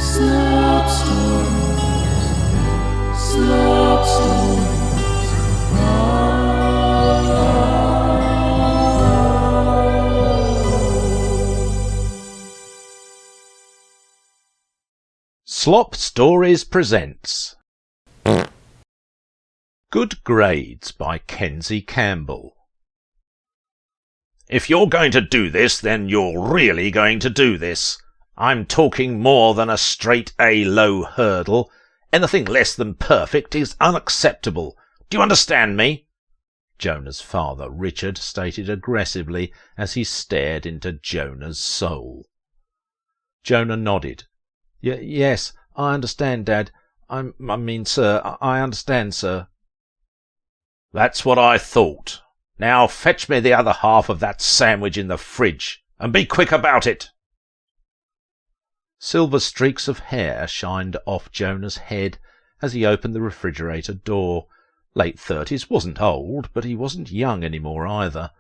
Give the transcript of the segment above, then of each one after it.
Slop Stories. Slop Stories. Slop Stories presents Good Grades by Kenzie Campbell. If you're going to do this, then you're really going to do this. I'm talking more than a straight A low hurdle. Anything less than perfect is unacceptable. Do you understand me? Jonah's father, Richard, stated aggressively as he stared into Jonah's soul. Jonah nodded. Yes, I understand, Dad. I mean, sir, I understand, sir. That's what I thought. Now fetch me the other half of that sandwich in the fridge, and be quick about it. Silver streaks of hair shined off Jonah's head as he opened the refrigerator door. Late 30s wasn't old, but he wasn't young any more either.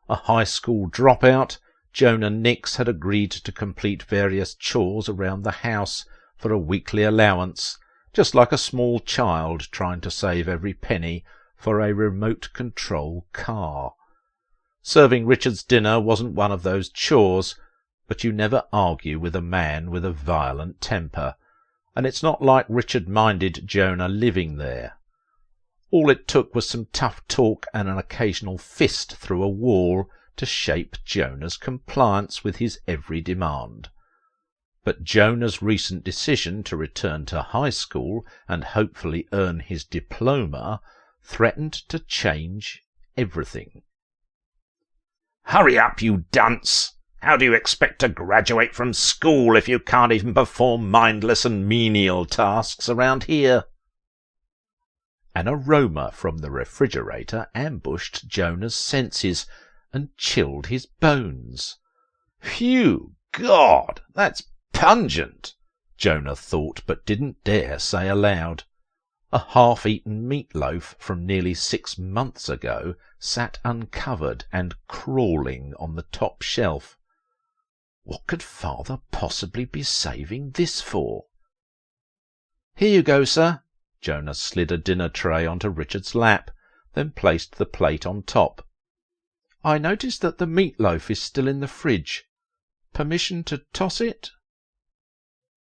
A high school dropout, Jonah Nix had agreed to complete various chores around the house for a weekly allowance, just like a small child trying to save every penny for a remote-control car. Serving Richard's dinner wasn't one of those chores, but you never argue with a man with a violent temper, and it's not like Richard minded Jonah living there. All it took was some tough talk and an occasional fist through a wall to shape Jonah's compliance with his every demand. But Jonah's recent decision to return to high school and hopefully earn his diploma threatened to change everything. "Hurry up, you dunce! How do you expect to graduate from school if you can't even perform mindless and menial tasks around here?" An aroma from the refrigerator ambushed Jonah's senses and chilled his bones. "Phew, God, that's pungent," Jonah thought, but didn't dare say aloud. A half-eaten meatloaf from nearly 6 months ago sat uncovered and crawling on the top shelf. What could father possibly be saving this for? "Here you go, sir." Jonah slid a dinner tray onto Richard's lap, then placed the plate on top. "I noticed that the meatloaf is still in the fridge. Permission to toss it?"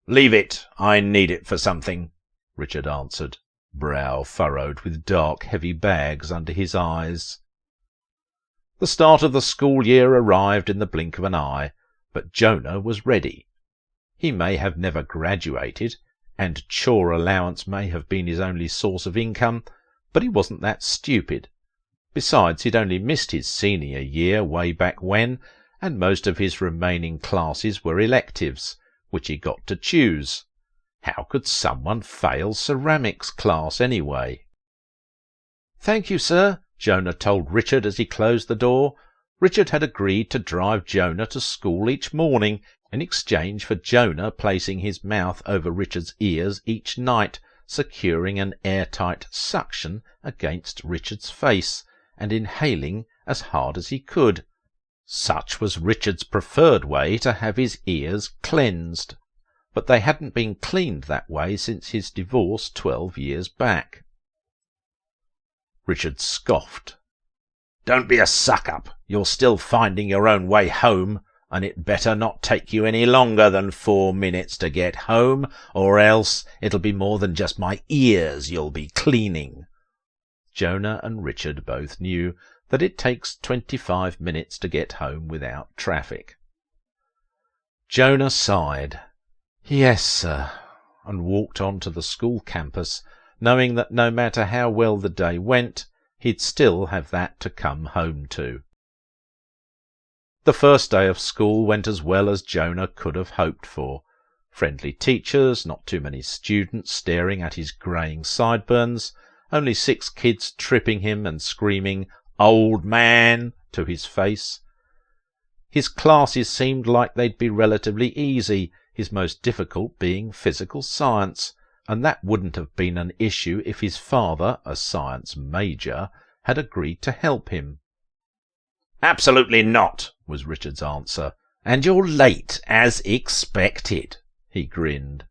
"Leave it. I need it for something," Richard answered, brow furrowed with dark, heavy bags under his eyes. The start of the school year arrived in the blink of an eye, but Jonah was ready. He may have never graduated, and chore allowance may have been his only source of income, but he wasn't that stupid. Besides, he'd only missed his senior year way back when, and most of his remaining classes were electives, which he got to choose. How could someone fail ceramics class anyway? "Thank you, sir," Jonah told Richard as he closed the door. Richard had agreed to drive Jonah to school each morning, in exchange for Jonah placing his mouth over Richard's ears each night, securing an airtight suction against Richard's face, and inhaling as hard as he could. Such was Richard's preferred way to have his ears cleansed, but they hadn't been cleaned that way since his divorce 12 years back. Richard scoffed. "Don't be a suck-up. You're still finding your own way home, and it better not take you any longer than 4 minutes to get home, or else it'll be more than just my ears you'll be cleaning." Jonah and Richard both knew that it takes 25 minutes to get home without traffic. Jonah sighed. "Yes, sir," and walked on to the school campus, knowing that no matter how well the day went, he'd still have that to come home to. The first day of school went as well as Jonah could have hoped for. Friendly teachers, not too many students staring at his greying sideburns, only 6 kids tripping him and screaming, "Old man!" to his face. His classes seemed like they'd be relatively easy, his most difficult being physical science, and that wouldn't have been an issue if his father, a science major, had agreed to help him. "Absolutely not," was Richard's answer. "And you're late, as expected," he grinned.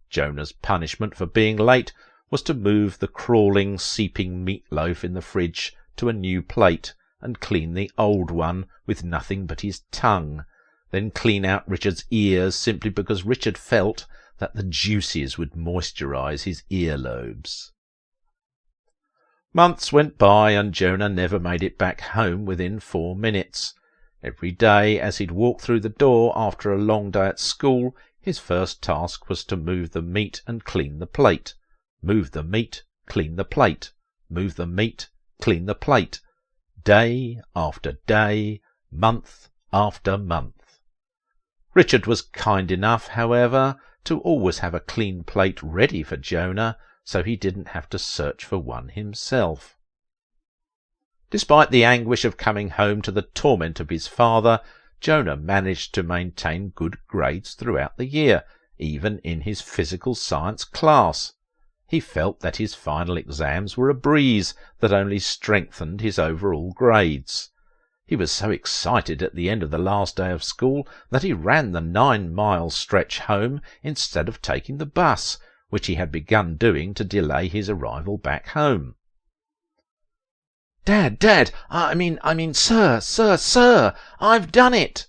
Jonah's punishment for being late was to move the crawling, seeping meatloaf in the fridge to a new plate, and clean the old one with nothing but his tongue, then clean out Richard's ears simply because Richard felt that the juices would moisturize his earlobes. Months went by, and Jonah never made it back home within 4 minutes. Every day, as he'd walk through the door after a long day at school, his first task was to move the meat and clean the plate. Move the meat, clean the plate. Move the meat, clean the plate. Day after day, month after month. Richard was kind enough, however, to always have a clean plate ready for Jonah, so he didn't have to search for one himself. Despite the anguish of coming home to the torment of his father, Jonah managed to maintain good grades throughout the year, even in his physical science class. He felt that his final exams were a breeze that only strengthened his overall grades. He was so excited at the end of the last day of school that he ran the 9-mile stretch home instead of taking the bus, which he had begun doing to delay his arrival back home. Dad, I mean, sir, I've done it!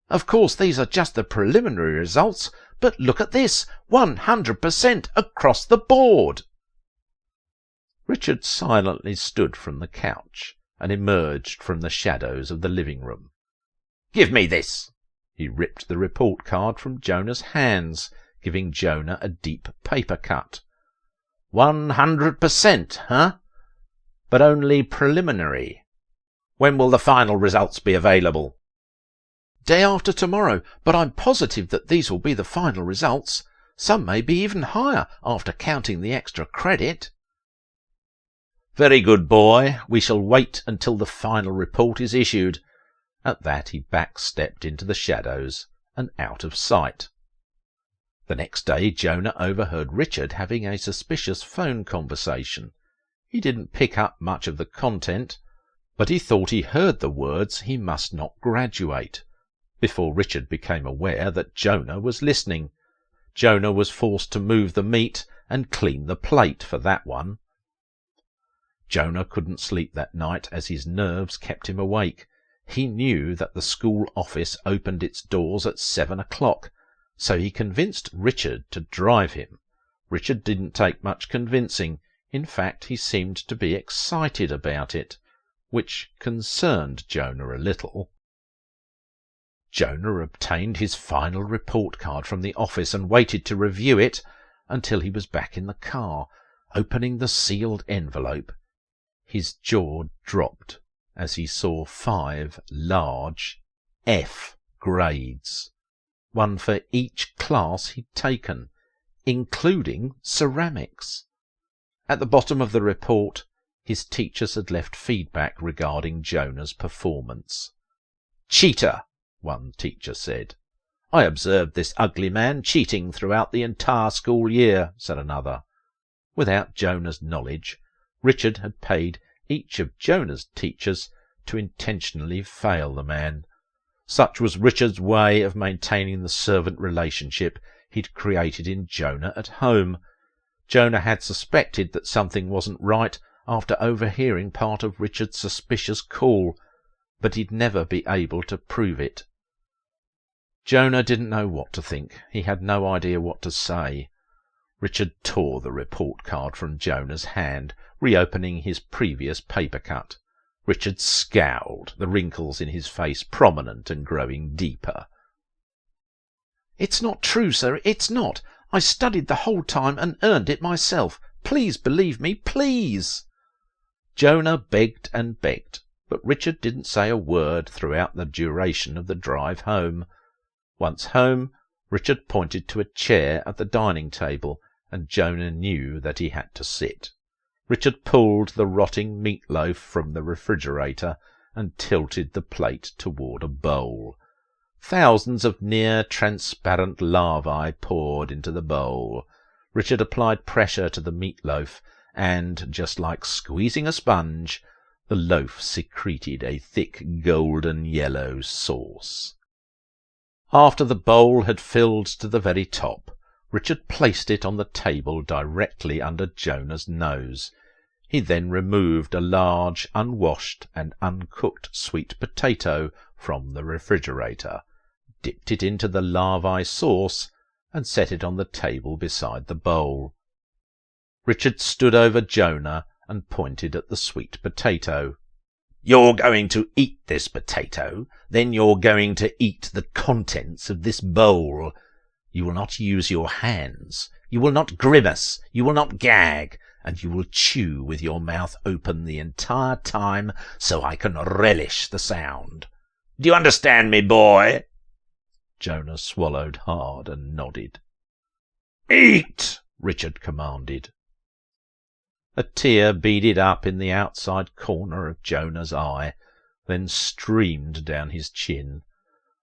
Of course, these are just the preliminary results, but look at this, 100% across the board! Richard silently stood from the couch and emerged from the shadows of the living room. Give me this! He ripped the report card from Jonah's hands, giving Jonah a deep paper cut. 100%, huh? But only preliminary. When will the final results be available? Day after tomorrow, but I'm positive that these will be the final results. Some may be even higher after counting the extra credit. Very good, boy. We shall wait until the final report is issued. At that he backstepped into the shadows and out of sight. The next day Jonah overheard Richard having a suspicious phone conversation. He didn't pick up much of the content, but he thought he heard the words "he must not graduate," before Richard became aware that Jonah was listening. Jonah was forced to move the meat and clean the plate for that one. Jonah couldn't sleep that night as his nerves kept him awake. He knew that the school office opened its doors at 7 o'clock, so he convinced Richard to drive him. Richard didn't take much convincing. In fact, he seemed to be excited about it, which concerned Jonah a little. Jonah obtained his final report card from the office and waited to review it until he was back in the car. Opening the sealed envelope, his jaw dropped as he saw 5 large F grades, one for each class he'd taken, including ceramics. At the bottom of the report, his teachers had left feedback regarding Jonah's performance. "Cheater," one teacher said. "I observed this ugly man cheating throughout the entire school year," said another. Without Jonah's knowledge, Richard had paid each of Jonah's teachers to intentionally fail the man. Such was Richard's way of maintaining the servant relationship he'd created in Jonah at home. Jonah had suspected that something wasn't right after overhearing part of Richard's suspicious call, but he'd never be able to prove it. Jonah didn't know what to think. He had no idea what to say. Richard tore the report card from Jonah's hand, reopening his previous paper cut. Richard scowled, the wrinkles in his face prominent and growing deeper. "It's not true, sir, it's not. I studied the whole time and earned it myself. Please believe me, please." Jonah begged and begged, but Richard didn't say a word throughout the duration of the drive home. Once home, Richard pointed to a chair at the dining table, and Jonah knew that he had to sit. Richard pulled the rotting meatloaf from the refrigerator and tilted the plate toward a bowl. Thousands of near-transparent larvae poured into the bowl. Richard applied pressure to the meatloaf, and, just like squeezing a sponge, the loaf secreted a thick golden-yellow sauce. After the bowl had filled to the very top, Richard placed it on the table directly under Jonah's nose. He then removed a large, unwashed and uncooked sweet potato from the refrigerator, dipped it into the larvae sauce, and set it on the table beside the bowl. Richard stood over Jonah and pointed at the sweet potato. "You're going to eat this potato, then you're going to eat the contents of this bowl. You will not use your hands, you will not grimace, you will not gag, and you will chew with your mouth open the entire time so I can relish the sound. Do you understand me, boy?" Jonah swallowed hard and nodded. "Eat!" Richard commanded. A tear beaded up in the outside corner of Jonah's eye, then streamed down his chin.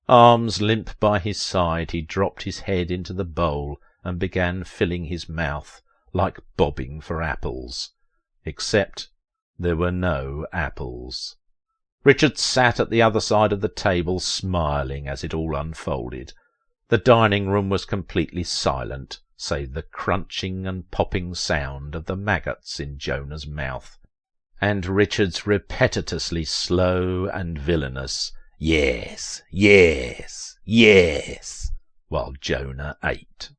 Arms limp by his side, he dropped his head into the bowl and began filling his mouth, like bobbing for apples. Except there were no apples. Richard sat at the other side of the table, smiling as it all unfolded. The dining room was completely silent, save the crunching and popping sound of the maggots in Jonah's mouth, and Richard's repetitiously slow and villainous "Yes, yes, yes," while Jonah ate.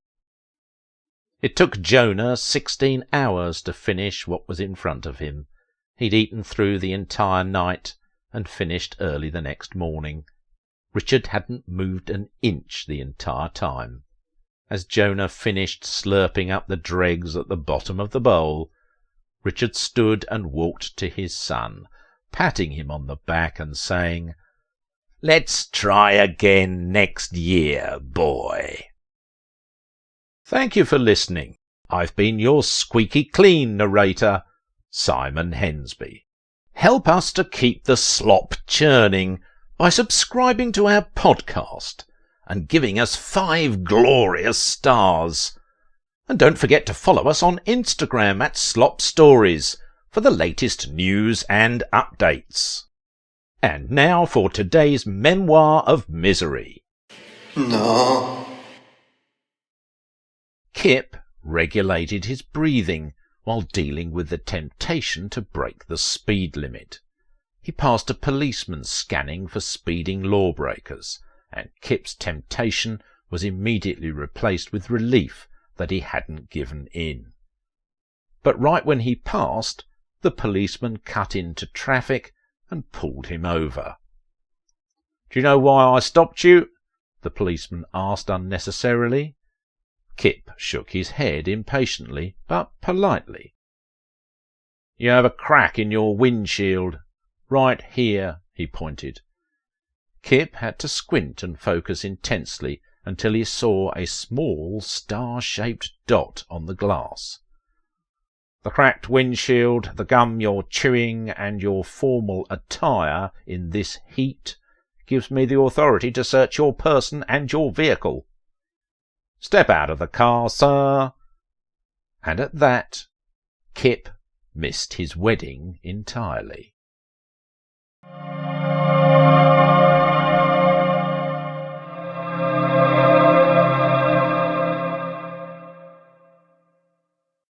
It took Jonah 16 hours to finish what was in front of him. He'd eaten through the entire night and finished early the next morning. Richard hadn't moved an inch the entire time. As Jonah finished slurping up the dregs at the bottom of the bowl, Richard stood and walked to his son, patting him on the back and saying, "Let's try again next year, boy." Thank you for listening. I've been your squeaky clean narrator, Simon Hensby. Help us to keep the slop churning by subscribing to our podcast and giving us 5 glorious stars. And don't forget to follow us on Instagram at Slop Stories for the latest news and updates. And now for today's Memoir of Misery. No. Kip regulated his breathing while dealing with the temptation to break the speed limit. He passed a policeman scanning for speeding lawbreakers, and Kip's temptation was immediately replaced with relief that he hadn't given in. But right when he passed, the policeman cut into traffic and pulled him over. "Do you know why I stopped you?" the policeman asked unnecessarily. Kip shook his head impatiently, but politely. "You have a crack in your windshield. Right here," he pointed. Kip had to squint and focus intensely until he saw a small star-shaped dot on the glass. "The cracked windshield, the gum you're chewing, and your formal attire in this heat gives me the authority to search your person and your vehicle. Step out of the car, sir." And at that, Kip missed his wedding entirely.